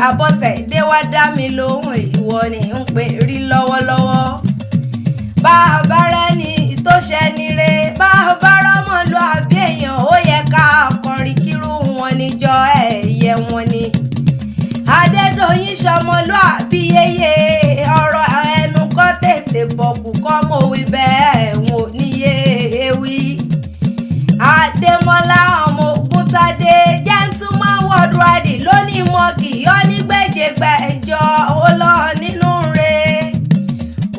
Abọ́sẹ̀dé wá dá mi lóhùn ìwọ ni ń pè rí lọ́wọ́lọ́wọ́. Bàbá rẹ ni tó ṣẹni re, bàbá rọ́mọlúàbí èèyàn ó yẹ ká kọrin kírú wọn níjọ ẹ̀yẹ wọn ni. Adédoyin ṣọmọlúàbí yeye, ọ̀rọ̀ ẹnu kọ́ tètè bọ̀kù kọ́ mọ̀ wí bẹ́ẹ̀ wọn ò níye ewì. Ademola ọmọ Ògúntadé gentleman worldwide lónìí mọ́ kì í ọ́ ní gbèjègbèjọ ó lọ nínú re.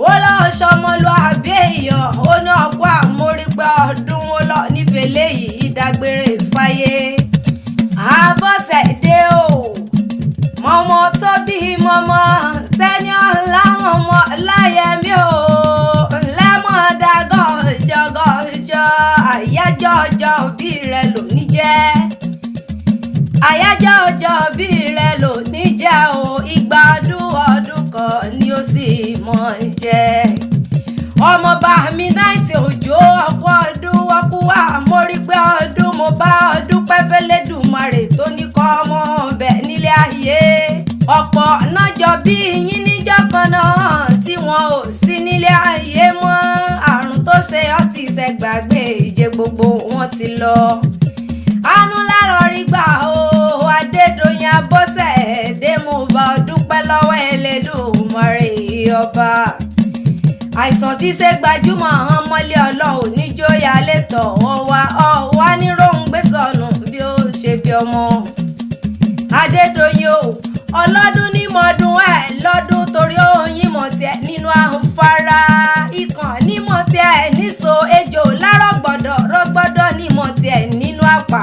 Ó lọ ṣọmọlúàbí èèyàn ó ní ọkọ àmórípẹ́ ọdún ó lọ nífẹ̀ẹ́ léyìí dágbére fáyé. Abọ́sẹ̀dé o mọ́mọ́ tó bí mọ́mọ́ tẹ́ni ọ̀làwọn ọmọ láyẹ̀mí o lẹ́mọ̀ dágọ́jọ́gọ́jọ́ àyájọ́ ọjọ́ òbí rẹ lónìí jẹ́. Àyájọ́ ọjọ́ òbí rẹ lónìí jẹ́ o, ìgbà ọdún kan ni ó sì mọ̀ jẹ́. Ọmọọba mi náìtì òjò ọkọ ọdún ọkú wa mórípẹ́ ọdún mo bá ọdún pẹ́fẹ́lẹ́dùmarè tó ní kọ́ ọmọ ọbẹ̀ nílé ayé. Ọ̀pọ̀ nájọ bí yín níjọ́ kan náà tí wọn ò sí nílé ayé mọ́. Àrùn tó ṣe ọtí ìṣẹ́gbàgbé ìjẹ gbogbo wọn ti lọ. Àánú lárọ̀ rí gbà o Adédoyin Abọ́sẹ̀dé mo bá dúpẹ́ lọ́wọ́ Elédùmarè ọba. Àìsàn tí ṣe gbajúmọ̀ hàn mọ́lẹ̀ ọlọ́run níjóyà létọ̀ ọ̀wá ní róńgbé sọnù bí ó ṣe bí ọmọ. Adédoyin o ọlọ́dún ní mọ́dún ẹ̀ lọ́dún torí oyin mọ̀ tiẹ̀ nínú àǹfààrà ikàn ní mọ̀ tiẹ̀ níṣó ejò rọ́gbọ́dọ̀ ní mọ̀ tiẹ̀ nínú àpà.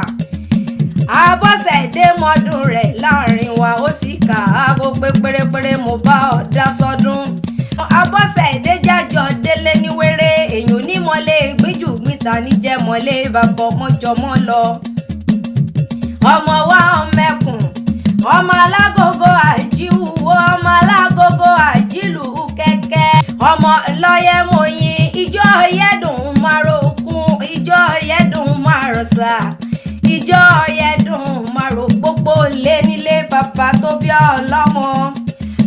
Abọ́sẹ̀dé mọ́dún rẹ̀ láàrin wa ó sì kà á bó pé pérépéré mo bá ọ dá sọdún. Abọ́sẹ̀dé jájọ délé ní wéré èyàn onímọ̀lé gbíjù gbìta níjẹ́ mọ́lé bàbá ọmọjọmọ́ lọ. Ọmọ wa Ọmọ Ekun ọmọ alágogo àjíwú ọmọ alágogo àjílù kẹ̀kẹ́ ọmọ lọ́yẹ̀ mọ̀yìn ìjọ yẹ́dùn márokún ìjọ yẹ́dùn márọ̀sà ìjọ yẹ́dùn márò pópó lé nílé bàbá tó bí ọlọ́mọ.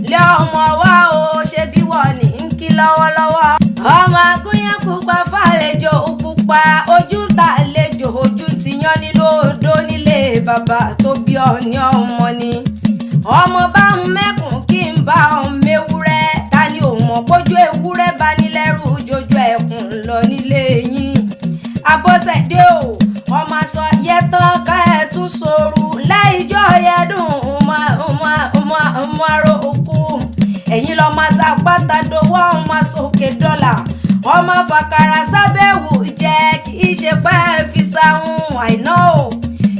Lé ọmọ wa o ṣe bí wọ́n ní ń kí lọ́wọ́lọ́wọ́. Ọmọ agúnyán pupa fàlejò pupa ojú ta lejò ojú ti yán nílò odó nílé bàbá tó bí ọ ní ọmọ ni. Ọmọ bá ń mẹ́kùn kí n bá ọmọ ewúrẹ́ ta ni ò mọ̀ pójú ewúrẹ́ bá nílẹ̀rú jojú ẹkùn lọ nílé yín. Abọ́sẹ̀dé o ọmọ aṣọ yẹtọ́ ká ẹ̀ tún sóoru láìjọ́ yẹdùn ọmọ òkú. Ẹ̀yin lọ máa ṣàpáta dowó ọmọ sókè dọ́là ọmọ fàkàrà sábẹ́wò jẹ́ kì í ṣe pé fi sáhùn àìná o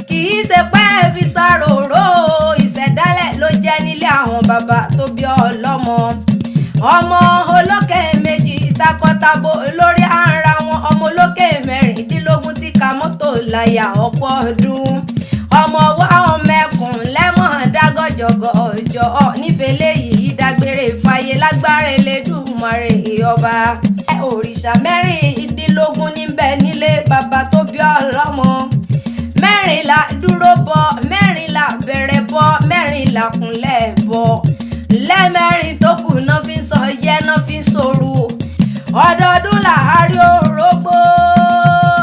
kì í ṣe pé fi sàròrò ìṣẹ̀dálẹ̀ ló jẹ́ nílé àwọn bàbá tó bí ọlọ́mọ. Ọmọ olókè méjì takọtabo lórí ara wọn ọmọ olókè mẹ́rìndínlógún tí ka mọ́tò láyà ọ̀pọ̀ ọdún. Ọmọ wa Ọmọ Ekun lẹ́mọ̀ dágọ́jọ́gọ́jọ́ nífẹ̀ẹ́ léyìí dágbére fáyé lágbára Elédùmarè ọba. Òrìṣà mẹ́rìndínlógún níbẹ̀ nílé bàbá tó bí ọlọ́mọ. Mẹ́rìnlá dúró bọ mẹ́rìnlá bẹ̀rẹ̀ bọ mẹ́rìnlá kúnlẹ̀ bọ lẹ́mẹ̀rin tó kù náà fi ń sọ yẹ́ náà fi ń sòrò. Ọdọọdún làárí orógbó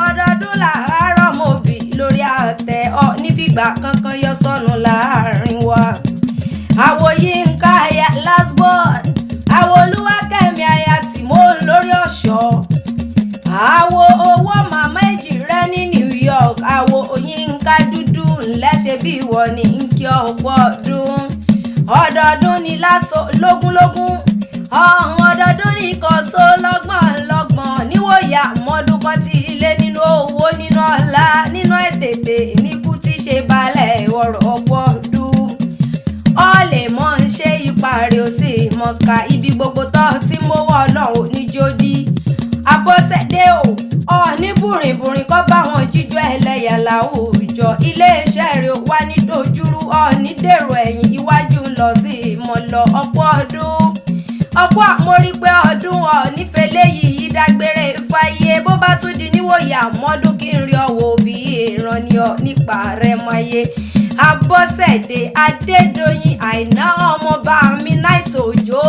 ọdọọdún làárọ̀ ọmọbì lórí àtẹ ọ nífìgbà kankan yọ sọnù láàrin wa. Àwo Yínká aya last born àwo Olúwakẹ́mi aya Tìmọ́ lórí ọ̀ṣọ́. Àwo owó màmá èjì rẹ ní New York àwo Yínká dúdú ńlẹ́ṣẹ̀ bí ìwọ ní kí ọ̀pọ̀ ọdún. Ọdọọdún ni láṣọ lógúnlógún ọdọọdún ní kọ́sọ́ lọ́gbọ̀n níwòyà mọ́dúnkọ́ tí ilé nínú owó nínú ọlá nínú ètètè níkú tí ṣe balẹ̀ ọ̀rọ̀ ọ̀pọ̀ ọdún. Ọ lè mọ̀ ń ṣe ìparí ó sì mọ̀ọ́ká ibi gbogbo tó tí mo wọ̀ ọlọ́run níjódì. Abọ́sẹ̀dé o ní bùrìnbùrìn kọ́ bá wọn jíjọ ẹlẹ́yà láwùjọ. Iléeṣẹ́ rẹ̀ wá ní dojúrú ní dèrò ẹ̀yìn iwájú lọ sí ìmọ̀lọ ọ̀pọ̀ ọdún. Ọ̀pọ̀ àmórípẹ́ ọdún nífẹ̀ẹ́ léyìí dágbére fáyé bó bá tún di níwòyà mọ́dún kí n rí ọwọ́ bí ìran ni ọ nípa rẹ̀ mọ́yé. Abọ́sẹ̀dé Adédoyin Àìná ọmọọba mi náìtì òjò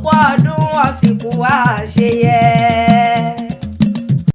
kú ọdún ọ̀sìnkú àṣeyẹ.